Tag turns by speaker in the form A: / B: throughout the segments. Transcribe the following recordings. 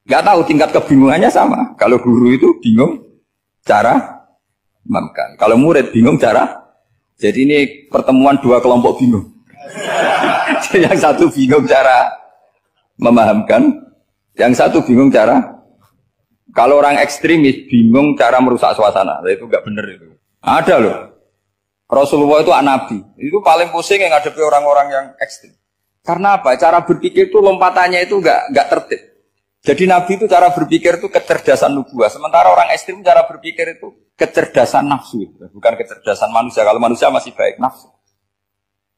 A: Nggak tahu tingkat kebingungannya sama. Kalau guru itu bingung cara memahamkan. Kalau murid bingung cara. Jadi ini pertemuan dua kelompok bingung. Yang satu bingung cara memahamkan, yang satu bingung cara. Kalau orang ekstremis bingung cara merusak suasana. Itu nggak benar itu. Ada loh. Rasulullah itu nabi. Itu paling pusing yang ngadepi orang-orang yang ekstrim. Karena apa? Cara berpikir itu lompatannya itu nggak tertib. Jadi Nabi itu cara berpikir itu kecerdasan nubuah. Sementara orang ekstrim cara berpikir itu kecerdasan nafsu. Bukan kecerdasan manusia. Kalau manusia masih baik, nafsu.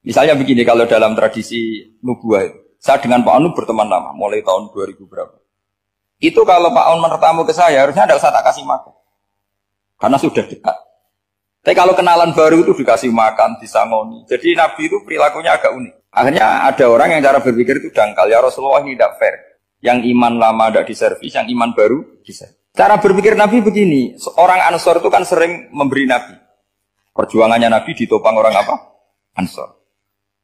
A: Misalnya begini, kalau dalam tradisi nubuah itu. Saya dengan Pak Anu berteman lama, mulai tahun 2000 berapa. Itu kalau Pak Anu bertamu ke saya, harusnya tidak usah tak kasih makan. Karena sudah dekat. Tapi kalau kenalan baru itu dikasih makan, disangoni. Jadi Nabi itu perilakunya agak unik. Akhirnya ada orang yang cara berpikir itu dangkal. Ya Rasulullah ini tidak fair. Yang iman lama tidak diservis, yang iman baru diservis. Cara berpikir Nabi begini, orang Ansor itu kan sering memberi Nabi. Perjuangannya Nabi ditopang orang apa? Ansor.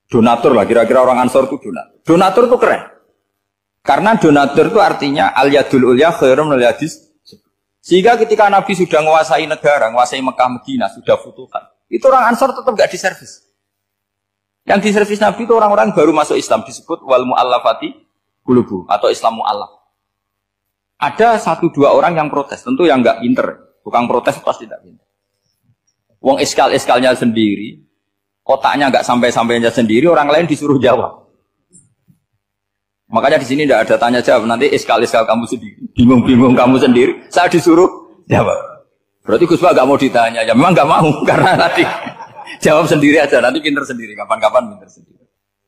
A: Donatur lah, kira-kira orang Ansor itu donatur. Donatur itu keren. Karena donatur itu artinya al-yadul ulya khairum minal yadis. Sehingga ketika Nabi sudah menguasai negara, menguasai Mekah, Madinah, sudah futuhan. Itu orang Ansor tetap tidak diservis. Yang diservis Nabi itu orang-orang baru masuk Islam, disebut wal mu'allafati qulubu atau Islam mu'allaf. Ada 1-2 orang yang protes, tentu yang enggak pinter. Bukan protes pasti tidak pinter. Wong iskal-iskalnya sendiri, kotaknya enggak sampai-sampainya sendiri, orang lain disuruh jawab. Makanya di sini tidak ada tanya jawab, nanti iskal-iskal kamu sendiri, bingung-bingung kamu sendiri, saya disuruh jawab. Berarti Gus Pak enggak mau ditanya, ya memang enggak mau karena nanti jawab sendiri aja, nanti pinter sendiri, kapan-kapan pinter sendiri.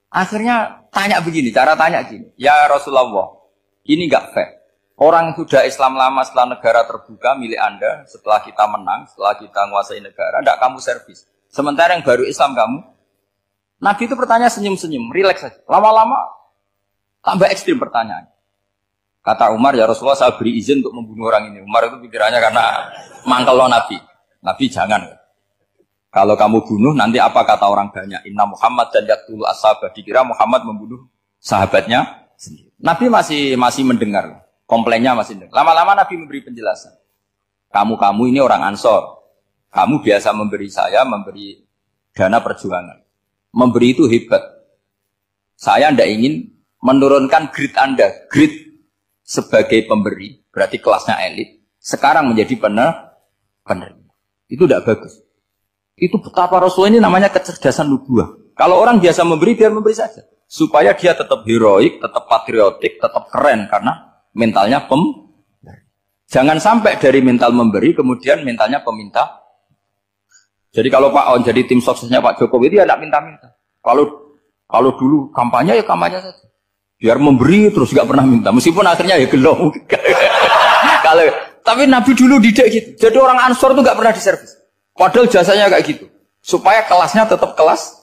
A: Akhirnya tanya begini, cara tanya gini. Ya Rasulullah, ini enggak fair. Orang sudah Islam lama setelah negara terbuka milik Anda, setelah kita menang, setelah kita menguasai negara, enggak kamu servis. Sementara yang baru Islam kamu. Nabi itu bertanya senyum-senyum, rileks saja. Lama-lama tambah ekstrim pertanyaan. Kata Umar, ya Rasulullah saya beri izin untuk membunuh orang ini. Umar itu pikirannya karena mangkel lo Nabi. Nabi jangan. Kalau kamu bunuh, nanti apa kata orang banyak? Inna Muhammad dan yaqtulu ashabah. Dikira Muhammad membunuh sahabatnya sendiri. Nabi masih mendengar. Komplainnya masih dengar. Lama-lama Nabi memberi penjelasan. Kamu ini orang Ansor. Kamu biasa memberi saya, memberi dana perjuangan. Memberi itu hebat. Saya tidak ingin menurunkan grade Anda. Grade sebagai pemberi, berarti kelasnya elit. Sekarang menjadi penerima. Itu tidak bagus. Itu betapa Rasul ini namanya kecerdasan nubuah. Kalau orang biasa memberi, biar memberi saja. Supaya dia tetap heroik, tetap patriotik, tetap keren. Karena mentalnya Jangan sampai dari mental memberi, kemudian mentalnya peminta. Jadi kalau Pak On jadi tim suksesnya Pak Jokowi, dia tidak minta-minta. Kalau dulu kampanye, ya kampanye saja. Biar memberi, terus nggak pernah minta. Meskipun akhirnya ya gelong. Tapi Nabi dulu didik gitu. Jadi orang Ansor itu nggak pernah diservis. Padahal jasanya kayak gitu. Supaya kelasnya tetap kelas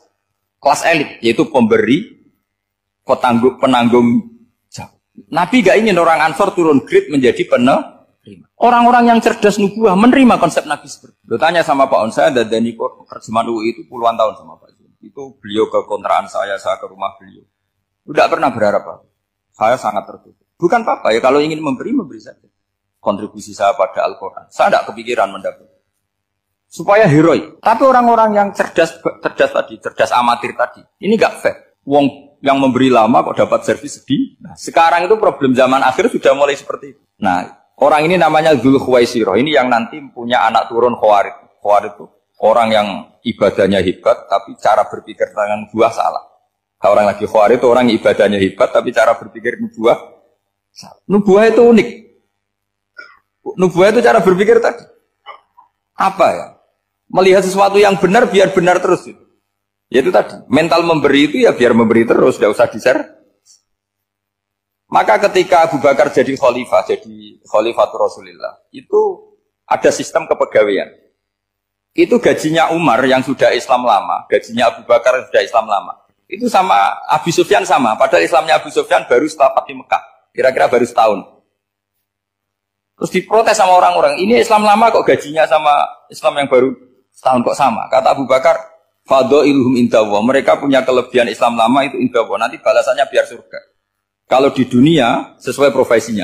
A: elit. Yaitu pemberi, penanggung jawab. Nabi gak ingin orang Ansor turun grade menjadi penerima. Orang-orang yang cerdas nubuah menerima konsep Nabi seperti itu. Tanya sama Pak On, saya dadani terjemahan UI itu puluhan tahun sama Pak Zul. Itu beliau ke kontrakan saya ke rumah beliau. Tidak pernah berharap apa. Saya sangat tertutup. Bukan apa-apa ya, kalau ingin memberi saja. Kontribusi saya pada Al-Quran. Saya tidak kepikiran mendapat. Supaya heroik. Tapi orang-orang yang cerdas amatir tadi, ini gak fair. Wong yang memberi lama kok dapat servis sedih. Nah, sekarang itu problem zaman akhir sudah mulai seperti itu. Nah, orang ini namanya Dzul Khuwaisirah. Ini yang nanti punya anak turun Khawarij. Khawarij itu orang yang ibadahnya hebat, tapi cara berpikir tentang nubuah salah. Kalau orang lagi Khawarij itu orang yang ibadahnya hebat, tapi cara berpikir nubuah salah. Nubuah itu unik. Nubuah itu cara berpikir tadi. Apa ya? Melihat sesuatu yang benar biar benar terus itu. Yaitu tadi, mental memberi itu ya biar memberi terus, tidak usah di-share. Maka ketika Abu Bakar jadi khalifatul Rasulullah, itu ada sistem kepegawaian. Itu gajinya Umar yang sudah Islam lama, gajinya Abu Bakar yang sudah Islam lama. Itu sama Abu Sufyan sama, padahal Islamnya Abu Sufyan baru setelah Fathu Mekah, kira-kira baru setahun. Terus diprotes sama orang-orang, ini Islam lama kok gajinya sama Islam yang baru setahun kok sama. Kata Abu Bakar, fadhailuhum indallah. Mereka punya kelebihan Islam lama itu indallah. Nanti balasannya biar surga. Kalau di dunia sesuai profesinya.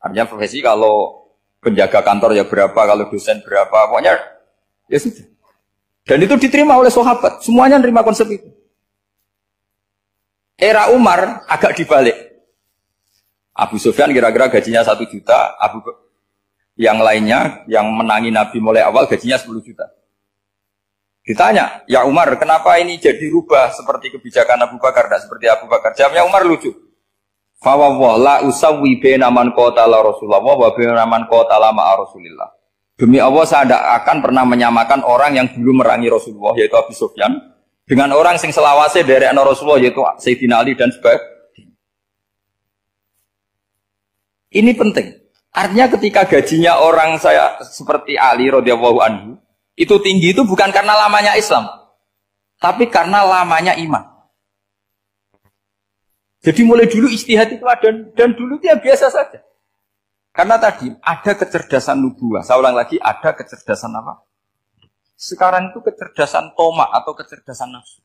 A: Artinya profesi kalau penjaga kantor ya berapa, kalau dosen berapa, pokoknya ya sudah. Dan itu diterima oleh sahabat, semuanya nerima konsep itu. Era Umar agak dibalik. Abu Sufyan kira-kira gajinya 1 juta, yang lainnya yang menangi Nabi mulai awal gajinya 10 juta. Ditanya, ya Umar, kenapa ini jadi rubah seperti kebijakan Abu Bakar, tidak seperti Abu Bakar? Jawabnya Umar lucu. Fawwah la usawwi baina man qatala Rasulullah wa baina man qatala ma'a Rasulillah. Demi Allah saya tidak akan pernah menyamakan orang yang dulu merangi Rasulullah yaitu Abu Sufyan dengan orang sing selawase dari Rasulullah yaitu Sayyidina Ali dan sebagainya. Ini penting. Artinya ketika gajinya orang saya seperti Ali radhiyallahu anhu itu tinggi itu bukan karena lamanya Islam, tapi karena lamanya iman. Jadi mulai dulu ijtihad itu ada dan dulu dia biasa saja. Karena tadi ada kecerdasan nubuah. Saya ulang lagi, ada kecerdasan apa? Sekarang itu kecerdasan toma atau kecerdasan nafsu.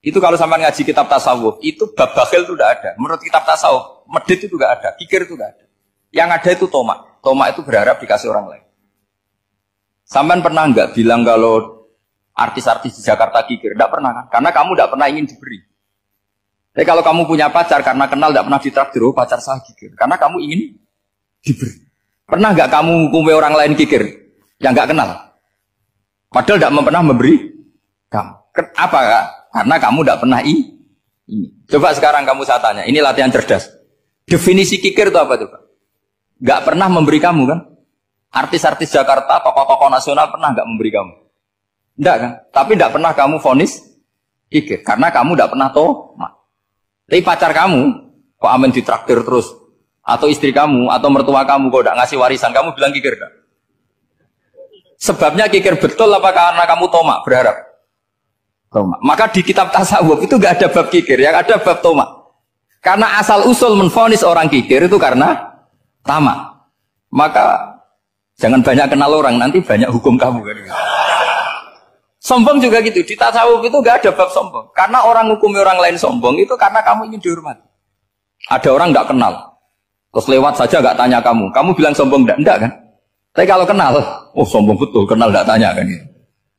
A: Itu kalau sampai ngaji kitab tasawuf, itu bab bakhil itu tidak ada. Menurut kitab tasawuf, medit itu tidak ada, kikir itu tidak ada. Yang ada itu toma. Toma itu berharap dikasih orang lain. Sampai pernah enggak bilang kalau artis-artis di Jakarta kikir? Tidak pernah kan? Karena kamu tidak pernah ingin diberi. Tapi kalau kamu punya pacar karena kenal tidak pernah ditraktir, oh pacar saya kikir. Karena kamu ingin diberi. Pernah enggak kamu hukumi orang lain kikir yang enggak kenal? Padahal tidak pernah memberi kamu. Apa kak? Karena kamu tidak pernah ini. Coba sekarang kamu saya tanya, ini latihan cerdas. Definisi kikir itu apa coba? Enggak pernah memberi kamu kan? Artis-artis Jakarta, tokoh-tokoh nasional pernah enggak memberi kamu? Enggak kan? Tapi enggak pernah kamu vonis kikir. Karena kamu enggak pernah tomak. Tapi pacar kamu, kok amin ditraktir terus? Atau istri kamu, atau mertua kamu, kok tidak ngasih warisan, kamu bilang kikir enggak? Sebabnya kikir betul apa karena kamu tomak, berharap? Tomak. Maka di kitab tasawuf itu enggak ada bab kikir, yang ada bab tomak. Karena asal usul menvonis orang kikir itu karena tamak. Maka jangan banyak kenal orang, nanti banyak hukum kamu kan. Sombong juga gitu, di tasawuf itu enggak ada bab sombong. Karena orang hukumi orang lain sombong itu karena kamu ingin dihormati. Ada orang enggak kenal, terus lewat saja enggak tanya kamu bilang sombong enggak kan? Tapi kalau kenal, oh sombong betul, kenal enggak tanya kan.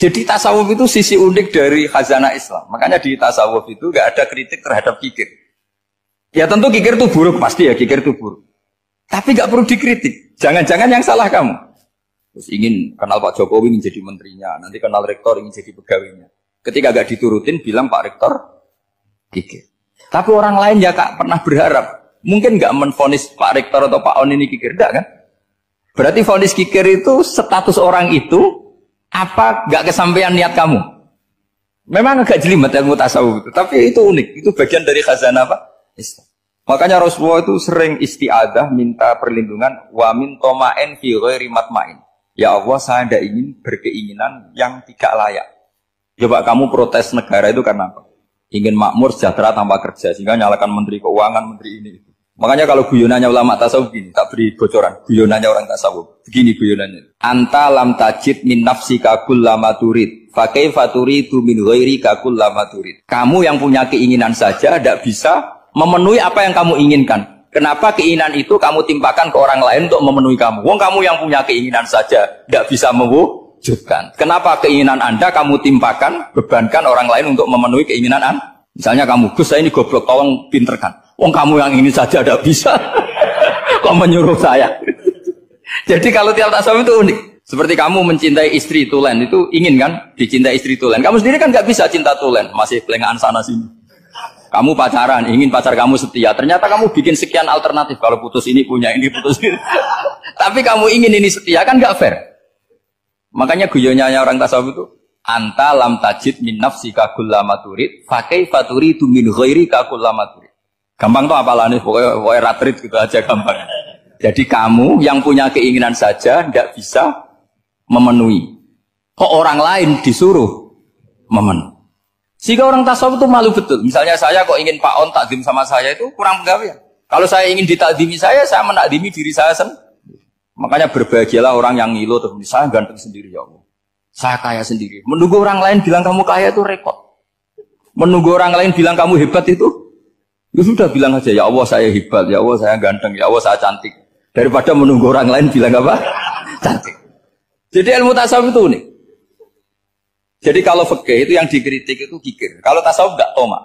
A: Jadi tasawuf itu sisi unik dari khazanah Islam. Makanya di tasawuf itu enggak ada kritik terhadap kikir. Ya tentu kikir itu buruk, pasti ya kikir itu buruk. Tapi enggak perlu dikritik. Jangan-jangan yang salah kamu. Terus ingin kenal Pak Jokowi ingin jadi menterinya, nanti kenal rektor ingin jadi pegawainya. Ketika gak diturutin bilang Pak Rektor kikir. Tapi orang lain ya kak pernah berharap, mungkin gak menvonis Pak Rektor atau Pak On ini kikir, enggak kan? Berarti vonis kikir itu status orang itu apa gak kesampaian niat kamu? Memang agak jelimet ilmu tasawuf itu, tapi itu unik, itu bagian dari khazanah apa? Islam. Makanya Rasulullah itu sering isti'adah minta perlindungan wa min toma'en fi ghairi matma'in. Ya Allah, saya tidak ingin berkeinginan yang tidak layak. Coba kamu protes negara itu karena apa? Ingin makmur, sejahtera tanpa kerja. Sehingga nyalakan menteri keuangan, menteri ini. Makanya kalau guyonannya ulama tasawuf gini, tak beri bocoran. Guyonannya orang tasawuf. Begini guyonannya. Anta lam tajid min nafsika kullama turid. Fa kaifa turidu min ghairika kullama turid. Kamu yang punya keinginan saja tidak bisa memenuhi apa yang kamu inginkan. Kenapa keinginan itu kamu timpakan ke orang lain untuk memenuhi kamu? Wong kamu yang punya keinginan saja tidak bisa mewujudkan. Kenapa keinginan Anda kamu timpakan, bebankan orang lain untuk memenuhi keinginan Anda? Misalnya kamu, Gus saya ini goblok, tolong pinterkan. Wong kamu yang ini saja tidak bisa. Kok menyuruh saya? Jadi kalau tiap tasawuf itu unik. Seperti kamu mencintai istri tulen, itu ingin kan dicintai istri tulen. Kamu sendiri kan nggak bisa cinta tulen, masih pelengahan sana sini. Kamu pacaran, ingin pacar kamu setia. Ternyata kamu bikin sekian alternatif. Kalau putus ini punya ini, putus ini. Tapi kamu ingin ini setia, kan gak fair. Makanya guyonnya orang tasawuf itu, anta lam tajid min nafsika kullama turid, fa kaifa turidu min ghairika kullama turid. Gampang tuh apalane, pokoknya ratrit gitu aja gampang. Jadi kamu yang punya keinginan saja tidak bisa memenuhi. Kok orang lain disuruh memenuhi. Sehingga orang tasawuf itu malu betul. Misalnya saya kok ingin Pak On takdim sama saya itu kurang pegawaian. Kalau saya ingin ditakdimi saya menakdimi diri saya sendiri. Makanya berbahagialah orang yang ngilu terus saya ganteng sendiri ya Allah. Saya kaya sendiri. Menunggu orang lain bilang kamu kaya itu rekod. Menunggu orang lain bilang kamu hebat itu, ya sudah bilang aja ya Allah saya hebat, ya Allah saya ganteng, ya Allah saya cantik. Daripada menunggu orang lain bilang apa? Cantik. Jadi ilmu tasawuf itu unik. Jadi kalau fikih itu yang dikritik itu kikir. Kalau tasawuf enggak toma.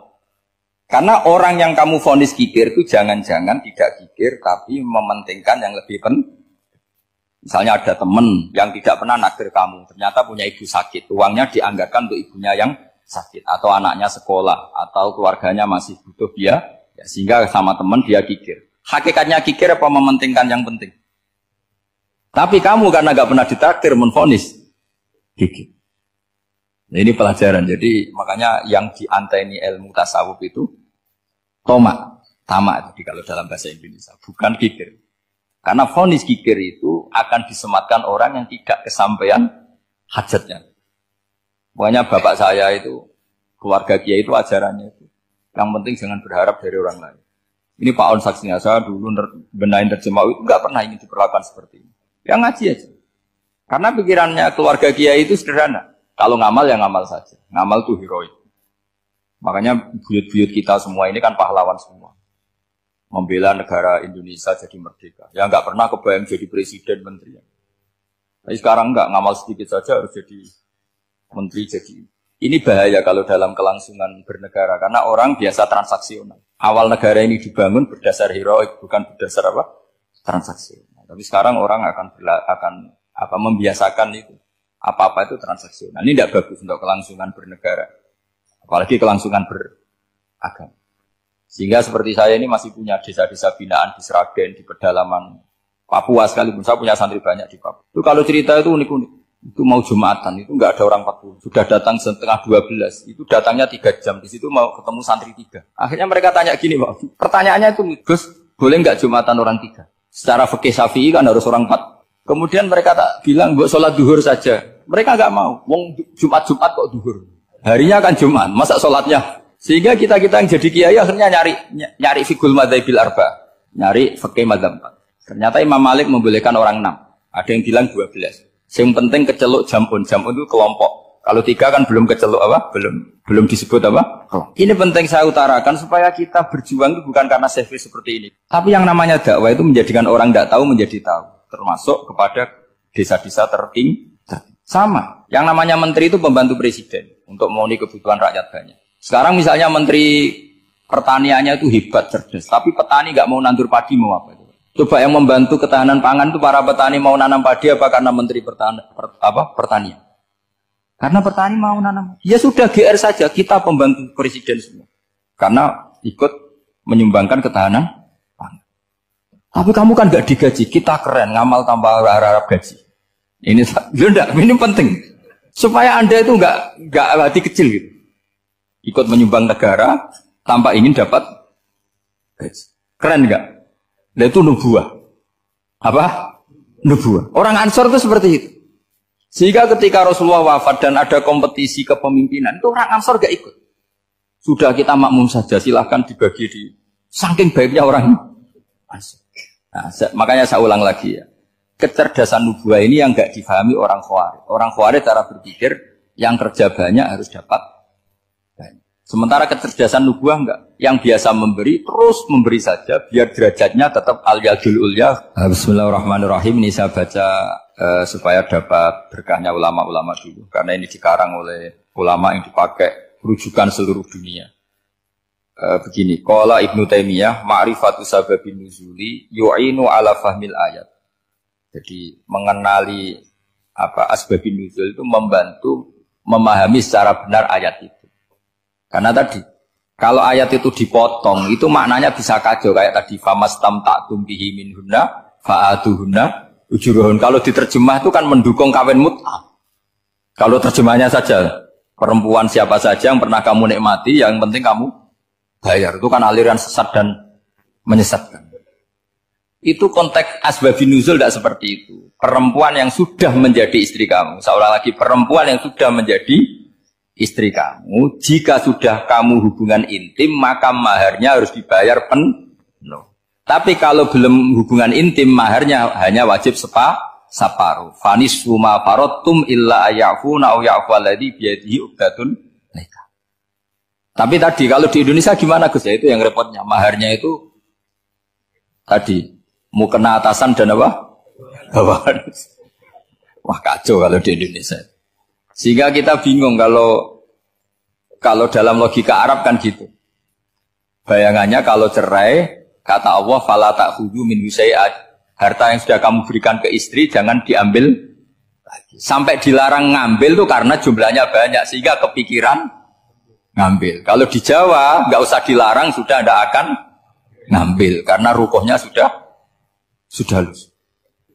A: Karena orang yang kamu vonis kikir itu jangan-jangan tidak kikir tapi mementingkan yang lebih penting. Misalnya ada teman yang tidak pernah naksir kamu, ternyata punya ibu sakit, uangnya dianggarkan untuk ibunya yang sakit, atau anaknya sekolah, atau keluarganya masih butuh dia, ya, sehingga sama teman dia kikir. Hakikatnya kikir apa mementingkan yang penting? Tapi kamu karena nggak pernah ditakdir menvonis kikir. Nah, ini pelajaran. Jadi makanya yang dianteni ilmu tasawuf itu tamak. Jadi kalau dalam bahasa Indonesia bukan kikir. Karena vonis kikir itu akan disematkan orang yang tidak kesampaian hajatnya. Pokoknya bapak saya itu, keluarga kiai itu ajarannya itu. Yang penting jangan berharap dari orang lain. Ini Pak On saksinya, saya dulu benahin terjemah itu nggak pernah ingin diperlakukan seperti ini. Yang ngaji aja. Karena pikirannya keluarga kiai itu sederhana. Kalau ngamal ya ngamal saja. Ngamal itu heroik. Makanya buyut-buyut kita semua ini kan pahlawan semua. Membela negara Indonesia jadi merdeka. Ya nggak pernah kebayang jadi presiden, menteri. Tapi sekarang nggak, ngamal sedikit saja harus jadi menteri. Jadi ini bahaya kalau dalam kelangsungan bernegara karena orang biasa transaksional. Awal negara ini dibangun berdasar heroik, bukan berdasar apa? Transaksional. Tapi sekarang orang akan membiasakan itu. Apa-apa itu transaksional. Ini tidak bagus untuk kelangsungan bernegara. Apalagi kelangsungan beragama. Sehingga seperti saya ini masih punya desa-desa binaan di Sragen, di pedalaman Papua sekalipun. Saya punya santri banyak di Papua. Itu kalau cerita itu unik-unik. Itu mau Jumatan, itu enggak ada orang 40. Sudah datang setengah 12. Itu datangnya 3 jam. Di situ mau ketemu santri 3. Akhirnya mereka tanya gini, Pak. Pertanyaannya itu, Gus, boleh enggak Jumatan orang 3? Secara fikih Syafi'i kan harus orang 4. Kemudian mereka tak bilang, buat sholat duhur saja. Mereka enggak mau. Wong Jumat-Jumat kok duhur. Harinya kan Jumat, masa sholatnya? Sehingga kita-kita yang jadi kiai akhirnya nyari fikul madzhabil arba, nyari fikih madzhab 4. Ternyata Imam Malik membolehkan orang 6. Ada yang bilang 12. Yang penting keceluk jampun itu kelompok. Kalau 3 kan belum keceluk apa? Belum disebut apa? Ini penting saya utarakan supaya kita berjuang itu bukan karena selfish seperti ini. Tapi yang namanya dakwah itu menjadikan orang tidak tahu menjadi tahu. Termasuk kepada desa-desa tertinggi. Sama. Yang namanya menteri itu pembantu presiden untuk memenuhi kebutuhan rakyat banyak. Sekarang misalnya menteri pertaniannya itu hebat, cerdas. Tapi petani nggak mau nandur padi, mau apa itu? Coba yang membantu ketahanan pangan itu para petani mau nanam padi apa karena menteri pertanian? Karena petani mau nanam. Ya sudah GR saja, kita pembantu presiden semua. Karena ikut menyumbangkan ketahanan pangan. Tapi kamu kan nggak digaji, kita keren, ngamal tanpa harap gaji. Ini penting. Supaya Anda itu nggak hati kecil gitu. Ikut menyumbang negara tanpa ingin dapat gaji. Keren enggak? Nah itu nubuah. Apa? Nubuah. Orang Ansor itu seperti itu. Sehingga ketika Rasulullah wafat dan ada kompetisi kepemimpinan, itu orang Ansor gak ikut. Sudah kita makmum saja, silahkan dibagi di saking baiknya orang Ansor. Nah, makanya saya ulang lagi ya. Kecerdasan nubuah ini yang gak difahami orang Khawarij. Orang Khawarij cara berpikir yang kerja banyak harus dapat. Sementara kecerdasan nubuah enggak. Yang biasa memberi, terus memberi saja. Biar derajatnya tetap al-yadul ulya. Bismillahirrahmanirrahim. Ini saya baca supaya dapat berkahnya ulama-ulama dulu. Karena ini dikarang oleh ulama yang dipakai rujukan seluruh dunia. Begini. Qala Ibnu Taimiyah, ma'rifatu sababin nuzuli yu'inu ala fahmil ayat. Jadi mengenali asbabin nuzul itu membantu memahami secara benar ayat itu. Karena tadi, kalau ayat itu dipotong, itu maknanya bisa kacau. Kayak tadi, famastam ta'tum bihi minhunna, fa'aduhunna, ujuruhun. Kalau diterjemah itu kan mendukung kawin mut'ah. Kalau terjemahnya saja, perempuan siapa saja yang pernah kamu nikmati, yang penting kamu bayar. Itu kan aliran sesat dan menyesatkan. Itu konteks asbabun nuzul tidak seperti itu. Perempuan yang sudah menjadi istri kamu, seolah lagi perempuan yang sudah menjadi istri kamu, jika sudah kamu hubungan intim, maka maharnya harus dibayar penuh. Tapi kalau belum hubungan intim, maharnya hanya wajib separuh. Fanisfu ma faradtum illa ayafuna aw ya'fu alladhi biyadihi uqdatun nikah. Tapi tadi kalau di Indonesia gimana Gus? Ya itu yang repotnya. Maharnya itu tadi Mukena atasan dan apa? Bawahan. Wah kacau kalau di Indonesia. Sehingga kita bingung kalau dalam logika Arab kan gitu. Bayangannya kalau cerai, kata Allah, fala ta'khudhu minhu syai'an. Harta yang sudah kamu berikan ke istri jangan diambil lagi. Sampai dilarang ngambil tuh karena jumlahnya banyak sehingga kepikiran ngambil. Kalau di Jawa nggak usah dilarang sudah tidak akan ngambil karena rukuhnya sudah lulus.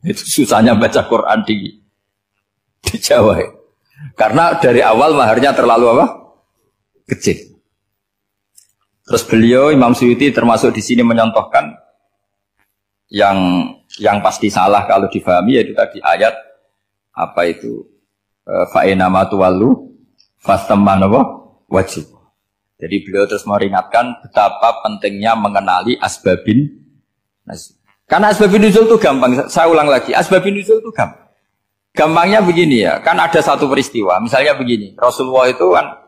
A: Itu susahnya baca Quran di Jawa ya. Karena dari awal maharnya terlalu apa? Kecil. Terus beliau Imam Suyuti termasuk di sini menyontohkan yang pasti salah kalau difahami yaitu tadi ayat apa itu fa'inama tuwallu fastaman apa wajib. Jadi beliau terus meringatkan betapa pentingnya mengenali asbabin nuzul. Karena asbabin nuzul itu gampang. Saya ulang lagi, asbabin nuzul itu gampang. Gampangnya begini ya, kan ada satu peristiwa. Misalnya begini, Rasulullah itu kan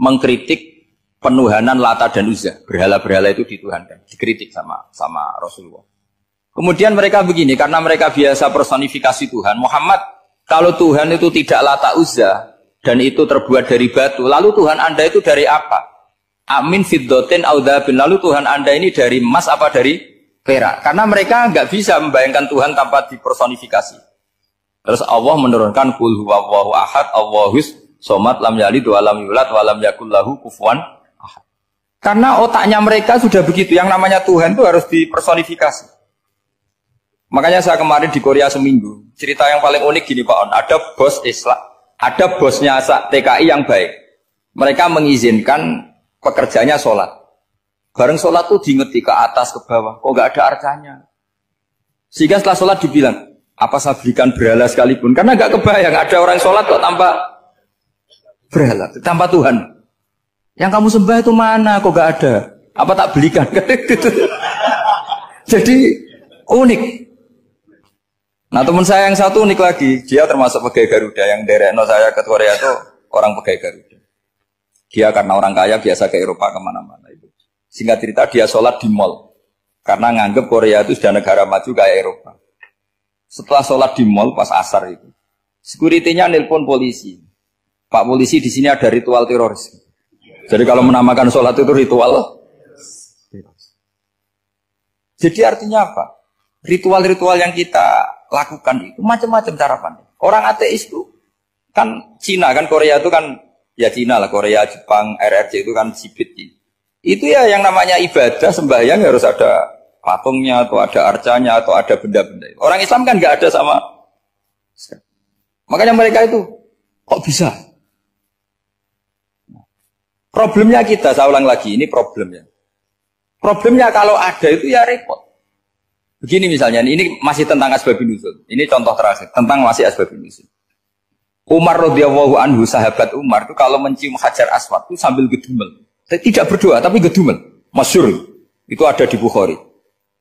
A: mengkritik penuhanan Lata dan Uzza. Berhala-berhala itu dituhankan, dikritik sama Rasulullah. Kemudian mereka begini, karena mereka biasa personifikasi Tuhan. Muhammad, kalau Tuhan itu tidak Lata Uzza dan itu terbuat dari batu, lalu Tuhan Anda itu dari apa? Amin fiddotin audabin. Lalu Tuhan Anda ini dari emas apa dari perak? Karena mereka nggak bisa membayangkan Tuhan tanpa dipersonifikasi. Terus Allah menurunkan qul huwallahu ahad, Allahus somad, lam yalid wa lam yulad wa lam yakul lahu kufuwan ahad. Karena otaknya mereka sudah begitu, yang namanya Tuhan itu harus dipersonifikasi. Makanya saya kemarin di Korea seminggu, cerita yang paling unik gini Pak On, ada bos Islam, ada bosnya TKI yang baik. Mereka mengizinkan pekerjanya sholat. Bareng sholat tuh diingeti ke atas ke bawah, kok gak ada arcanya. Sehingga setelah sholat dibilang, apa saya berikan berhala sekalipun? Karena gak kebayang ada orang sholat kok tanpa berhala, tanpa Tuhan. Yang kamu sembah itu mana? Kok gak ada? Apa tak belikan? Jadi unik. Nah teman saya yang satu unik lagi, dia termasuk pegawai Garuda yang derekno saya ke Korea itu orang pegawai Garuda. Dia karena orang kaya biasa ke Eropa kemana-mana itu. Singkat cerita dia sholat di mall karena nganggep Korea itu sudah negara maju kayak Eropa. Setelah sholat di mall pas asar itu, security-nya nelpon polisi. Pak polisi di sini ada ritual teroris. Jadi kalau menamakan sholat itu ritual. Jadi artinya apa? Ritual-ritual yang kita lakukan itu macam-macam cara pandang. Orang ateis itu kan Cina kan Korea itu kan ya Cina lah, Korea, Jepang, RRC itu kan sipit. Itu ya yang namanya ibadah sembahyang harus ada patungnya atau ada arcanya atau ada benda-benda. Orang Islam kan nggak ada sama. Makanya mereka itu kok bisa? Problemnya kita, saya ulang lagi, ini problemnya. Problemnya kalau ada itu ya repot. Begini misalnya, ini masih tentang asbabun nuzul. Ini contoh terakhir tentang masih asbabun nuzul. Umar radhiyallahu anhu, sahabat Umar itu kalau mencium Hajar Aswad itu sambil gedumel. Tidak berdoa tapi gedumel. Masyhur. Itu ada di Bukhari.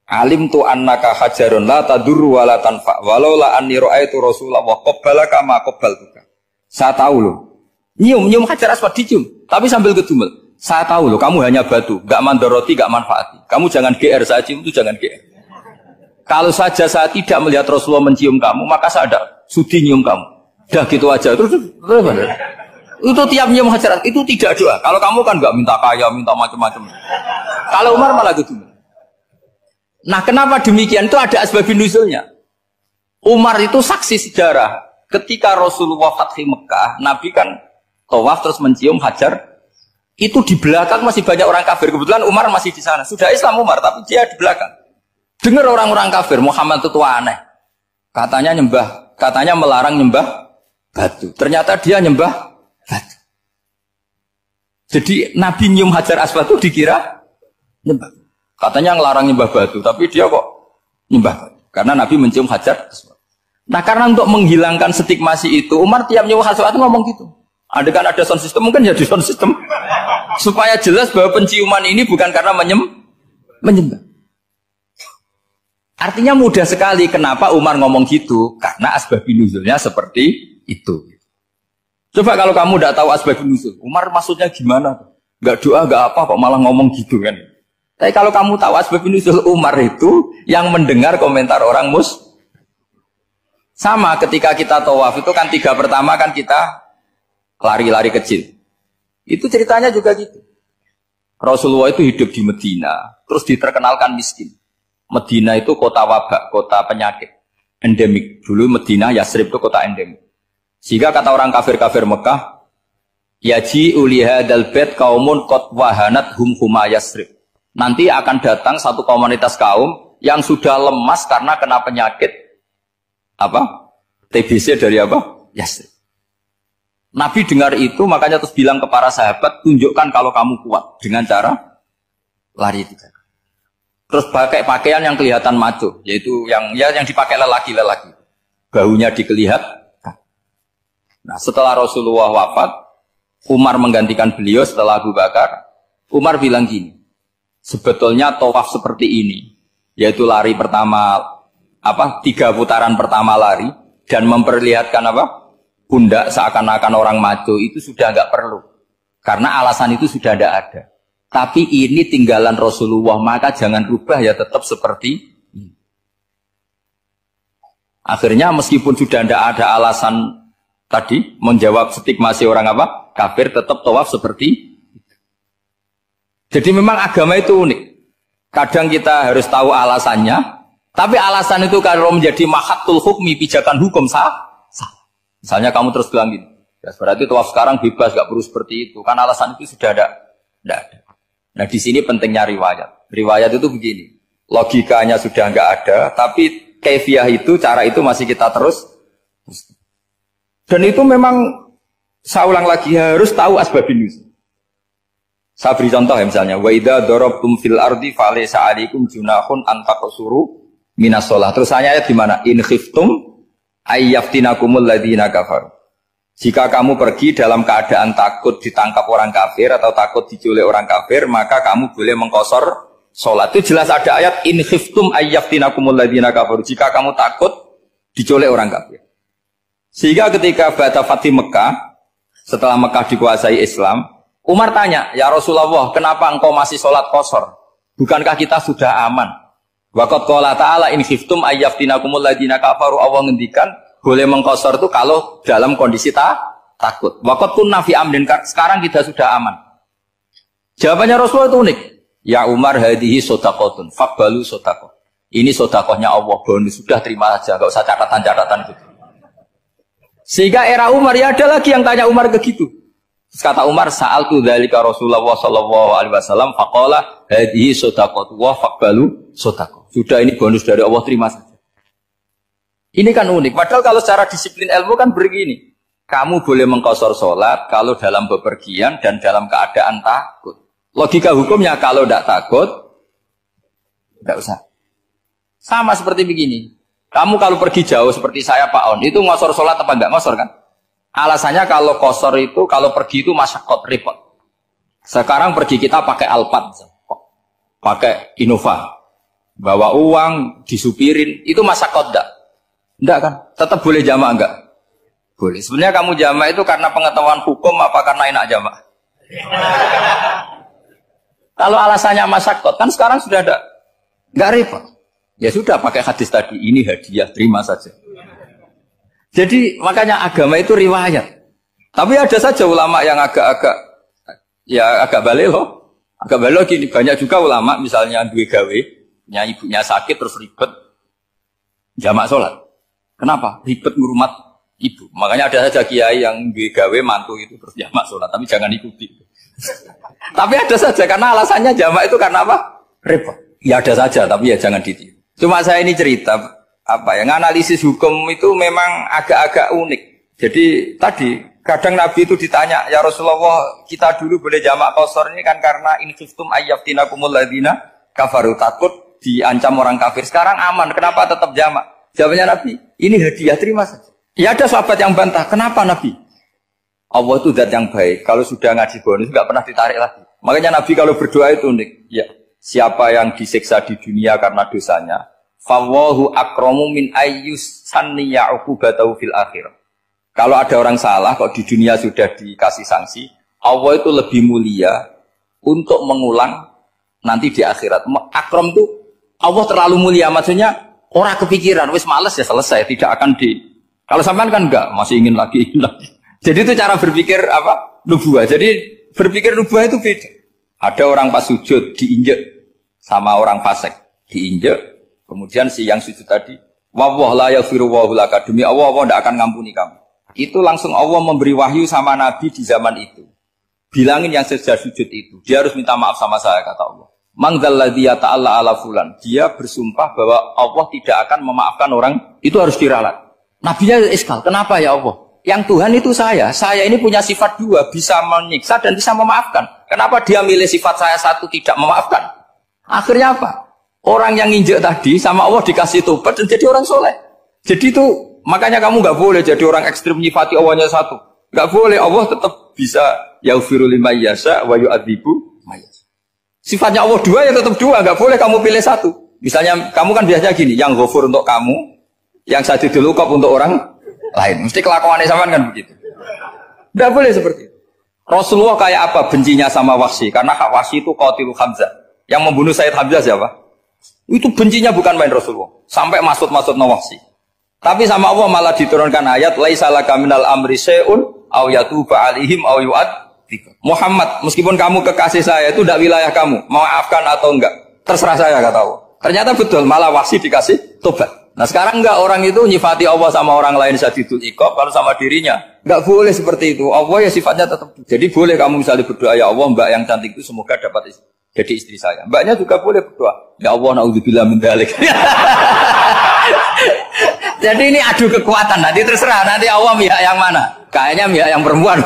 A: Alim tu annaka hajarun la tadurru wa la tanfa walau la anni ra'aitu Rasulullah qabbalaka ma qabbaltuka. Saya tahu loh. Nyium Hajar Aswad dicium tapi sambil gedumel. Saya tahu loh kamu hanya batu, enggak mandoroti, enggak manfaati. Kamu jangan GR, saya cium itu jangan GR. Kalau saja saya tidak melihat Rasulullah mencium kamu, maka saya ada sudi nyium kamu. Dah gitu aja. Terus itu tiap nyium Hajar itu tidak doa. Kalau kamu kan enggak minta kaya, minta macam-macam. Kalau Umar malah gedumel. Nah kenapa demikian? Itu ada asbabun nuzulnya. Umar itu saksi sejarah. Ketika Rasulullah Fathi Mekah, Nabi kan tawaf terus mencium Hajar. Itu di belakang masih banyak orang kafir. Kebetulan Umar masih di sana. Sudah Islam Umar, tapi dia di belakang. Dengar orang-orang kafir, Muhammad itu aneh. Katanya melarang nyembah batu. Ternyata dia nyembah batu. Jadi Nabi nyium Hajar Aswad itu dikira nyembah. Katanya ngelarang nyembah batu, tapi dia kok nyembah batu. Karena Nabi mencium Hajar Aswad. Nah karena untuk menghilangkan stigmasi itu, Umar tiap nyium Hajar Aswad ngomong gitu. Kan ada sound system, mungkin jadi sound system. Supaya jelas bahwa penciuman ini bukan karena menyembah. Artinya mudah sekali kenapa Umar ngomong gitu. Karena asbabun nuzulnya seperti itu. Coba kalau kamu tidak tahu asbabun nuzul, Umar maksudnya gimana? Gak doa, gak apa kok malah ngomong gitu kan. Tapi kalau kamu tahu asbab nuzul Umar itu yang mendengar komentar orang sama ketika kita tawaf itu kan 3 pertama kan kita lari-lari kecil. Itu ceritanya juga gitu. Rasulullah itu hidup di Medina, terus diterkenalkan miskin. Medina itu kota wabak, kota penyakit, endemik. Dulu Medina, Yasrib itu kota endemik. Sehingga kata orang kafir-kafir Mekah, yaji ulihadal bait kaumun qad wahanat huma Yasrib. Nanti akan datang satu komunitas kaum yang sudah lemas karena kena penyakit apa? TBC dari apa? Yasrib. Nabi dengar itu makanya terus bilang ke para sahabat, tunjukkan kalau kamu kuat dengan cara lari 3 kali. Terus pakai pakaian yang kelihatan maco, yaitu yang dipakai lelaki-lelaki. Bahunya dikelihatan. Nah, setelah Rasulullah wafat, Umar menggantikan beliau setelah Abu Bakar. Umar bilang gini, sebetulnya tawaf seperti ini, yaitu lari pertama 3 putaran pertama lari dan memperlihatkan pundak seakan-akan orang maco itu sudah enggak perlu. Karena alasan itu sudah tidak ada. Tapi ini tinggalan Rasulullah, maka jangan rubah ya tetap seperti ini. Akhirnya meskipun sudah tidak ada alasan tadi menjawab stigmasi orang kafir, tetap tawaf seperti itu. Jadi memang agama itu unik. Kadang kita harus tahu alasannya, tapi alasan itu kalau menjadi mahatul hukmi, pijakan hukum sah. Misalnya kamu terus bilang gini, ya berarti tawaf sekarang bebas, gak perlu seperti itu. Kan alasan itu sudah tidak ada. Nah di sini pentingnya riwayat. Riwayat itu begini, logikanya sudah nggak ada, tapi kaifiah itu, cara itu masih kita terus. Dan itu memang, saya ulang lagi, harus tahu asbabun nuzul. Saya beri contoh ya misalnya, wa idza darabtum fil ardi falaysa 'alaikum junahun an taqsuru minas shalah. Terus ayat di mana? In khiftum ayyaftinakumul ladzina kafaru. Jika kamu pergi dalam keadaan takut ditangkap orang kafir atau takut diculik orang kafir, maka kamu boleh mengqasar salat. Itu jelas ada ayat in khiftum ayyaftinakumul ladzina kafaru. Jika kamu takut diculik orang kafir. Sehingga ketika ba'da Fatih Mekah, setelah Mekah dikuasai Islam, Umar tanya, "Ya Rasulullah, kenapa engkau masih salat qasar? Bukankah kita sudah aman?" Wa qad qala ta'ala in khiftum ayyaftinakumul ladzina kafaru, Allah ngendikan boleh mengqasar itu kalau dalam kondisi takut. Wa qad kunna fi amrin, sekarang kita sudah aman. Jawabannya Rasulullah itu unik. Ya Umar, hadhihi shadaqatun faqbalu shadaqah. Ini sedekahnya Allah, bonus sudah terima saja, enggak usah catatan-catatan gitu. Sehingga era Umar ya ada lagi yang tanya Umar begitu. Terus kata Umar, sa'altu dzalika Rasulullah sallallahu alaihi wasallam faqala hadhihi shadaqatu wa faqbalu shadaqah. Sudah ini bonus dari Allah, terima saja. Ini kan unik. Padahal kalau secara disiplin ilmu kan begini. Kamu boleh mengqasar sholat kalau dalam bepergian dan dalam keadaan takut. Logika hukumnya kalau tidak takut, tidak usah. Sama seperti begini. Kamu kalau pergi jauh seperti saya Pak On, itu ngosor sholat apa enggak ngosor kan? Alasannya kalau kosor itu, kalau pergi itu masyakot, repot. Sekarang pergi kita pakai Alphard, pakai Innova. Bawa uang, disupirin, itu masyakot enggak? Enggak kan? Tetap boleh jamaah enggak? Boleh. Sebenarnya kamu jamaah itu karena pengetahuan hukum apa karena enak jamaah? Kalau alasannya masyakot, kan sekarang sudah ada. Enggak repot. Ya sudah pakai hadis tadi, ini hadiah, terima saja. Jadi makanya agama itu riwayat. Tapi ada saja ulama yang agak balik loh. Agak balik gini, banyak juga ulama misalnya duwe gawe, ibunya sakit terus ribet jamak sholat. Kenapa? Ribet ngurumat ibu. Makanya ada saja kiai yang duwe gawe mantu itu terus jamak sholat, tapi jangan ikuti. Tapi ada saja karena alasannya jamak itu karena apa? Repot. Ya ada saja, tapi ya jangan ditiru. Cuma saya ini cerita analisis hukum itu memang agak-agak unik. Jadi tadi kadang Nabi itu ditanya, ya Rasulullah, kita dulu boleh jamak qasar ini kan karena in khiftum ayyaftinakumul ladzina kafaru, takut diancam orang kafir. Sekarang aman, kenapa tetap jamak? Jawabannya Nabi, ini hadiah, terima saja. Ya ada sahabat yang bantah, kenapa Nabi? Allah itu zat yang baik. Kalau sudah ngaji bonus nggak pernah ditarik lagi. Makanya Nabi kalau berdoa itu unik. Ya. Siapa yang disiksa di dunia karena dosanya, fawahu akramu min ayyus sanniya uqubatahu fil akhirah. Kalau ada orang salah kok di dunia sudah dikasih sanksi, Allah itu lebih mulia untuk mengulang nanti di akhirat. Akram itu Allah terlalu mulia, maksudnya orang kepikiran, wis males ya selesai, tidak akan di. Kalau sampean kan enggak, masih ingin lagi, ingin lagi. Jadi itu cara berpikir apa? Nubuah. Jadi berpikir nubuah itu beda. Ada orang pas sujud diinjek sama orang fasik, diinjek, kemudian si yang sujud tadi, wallah la yaghfiru wa laka, demi Allah tidak akan ngampuni kamu. Itu langsung Allah memberi wahyu sama Nabi di zaman itu. Bilangin yang sejak sujud itu, dia harus minta maaf sama saya, kata Allah. Mangdalladzi yata'alla ala fulan. Dia bersumpah bahwa Allah tidak akan memaafkan orang, itu harus diralat. Nabinya iskal, kenapa ya Allah? Yang Tuhan itu saya ini punya sifat dua, bisa menyiksa dan bisa memaafkan. Kenapa dia milih sifat saya satu tidak memaafkan? Akhirnya apa? Orang yang nginjek tadi sama Allah dikasih tobat dan jadi orang soleh. Jadi itu makanya kamu nggak boleh jadi orang ekstrim nyifati Allahnya satu. Nggak boleh, Allah tetap bisa yaghfiru liman yasha wa yu'adzibu man yasha. Sifatnya Allah dua ya tetap dua, nggak boleh kamu pilih satu. Misalnya kamu kan biasanya gini, yang ghafur untuk kamu, yang sadidul uqab untuk orang lain. Mesti kelakuannya sama kan begitu. Nggak boleh seperti itu. Rasulullah kayak apa bencinya sama Wahsy? Karena Wahsy itu qatilu Hamzah. Yang membunuh Sayyid Hamzah siapa? Itu bencinya bukan main Rasulullah. Sampai maksud-maksud Wahsy. Tapi sama Allah malah diturunkan ayat laisa laka minal amri syai'un aw yatuba alaihim aw yu'adzib. Muhammad, meskipun kamu kekasih saya itu tidak wilayah kamu, maafkan atau enggak, terserah saya, kata Allah. Ternyata betul, malah Wahsy dikasih tobat. Nah sekarang enggak, orang itu nyifati Allah sama orang lain sadidul iqab, kalau sama dirinya enggak boleh seperti itu. Allah ya sifatnya tetap. Jadi boleh kamu misalnya berdoa, ya Allah mbak yang cantik itu semoga dapat jadi istri saya. Mbaknya juga boleh berdoa, ya Allah naudzubillah min dzalik. Jadi ini adu kekuatan, nanti terserah, nanti Allah pihak yang mana? Kayaknya pihak yang perempuan.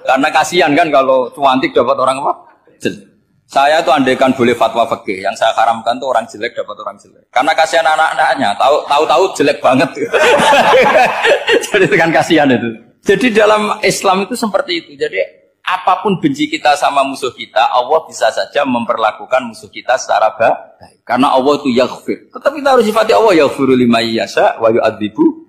A: Karena kasihan kan kalau cantik dapat orang apa? Jelek. Saya tuh andaikan boleh fatwa fikih, yang saya haramkan tuh orang jelek dapat orang jelek. Karena kasihan anak-anaknya, tahu-tahu jelek banget. Jadi itu kan kasihan itu. Jadi dalam Islam itu seperti itu. Jadi apapun benci kita sama musuh kita, Allah bisa saja memperlakukan musuh kita secara baik. Karena Allah itu yaghfir. Tetapi kita harus sifati Allah yaghfiru liman yasha wa yu'adzibu.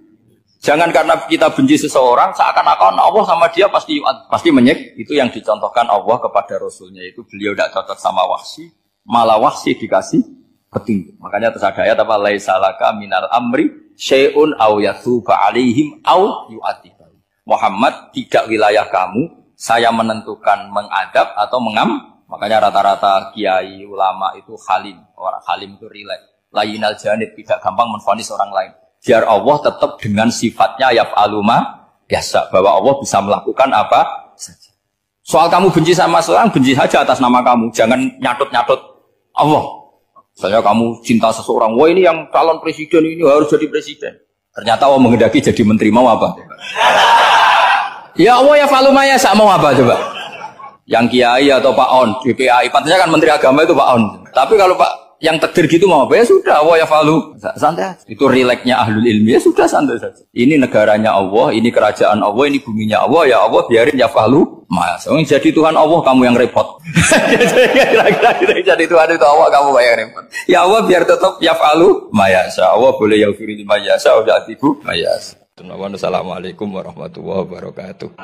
A: Jangan karena kita benci seseorang seakan-akan Allah sama dia pasti menyek. Itu yang dicontohkan Allah kepada Rasulnya, itu beliau tidak cocok sama Wahsy, malah Wahsy dikasih petunjuk. Makanya terus ada ayat apa? Laisa laka minal amri syai'un aw yatuba alaihim aw yu'adzib. Muhammad, tidak wilayah kamu, saya menentukan mengadab atau mengam. Makanya rata-rata kiai ulama itu halim. Orang halim itu rileks. Layinal janib, tidak gampang menvonis orang lain. Biar Allah tetap dengan sifatnya yaf'alu ma yasha, bahwa Allah bisa melakukan apa saja. Soal kamu benci sama seorang, benci saja atas nama kamu. Jangan nyatut-nyatut Allah. Misalnya kamu cinta seseorang, wah ini yang calon presiden ini harus jadi presiden. Ternyata Allah menghendaki jadi menteri, mau apa? Ya Allah ya faluma ya sak, mau apa coba? Yang kiai atau Pak On, BPAI, pantasnya kan menteri agama itu Pak On. Tapi kalau Pak yang takdir gitu mau apa? Ya sudah, Allah ya falu. Santai. Itu rileksnya ahlul ilmi, ya sudah santai saja. Ini negaranya Allah, ini kerajaan Allah, ini buminya Allah, ya Allah biarin ya falu. Mas, jadi Tuhan Allah kamu yang repot. Jadi Tuhan itu Allah kamu yang repot. Ya Allah biar tetap ya falu. Mayasa Allah boleh ya firli mayasa, udah tibu mayasa. Assalamualaikum warahmatullahi wabarakatuh.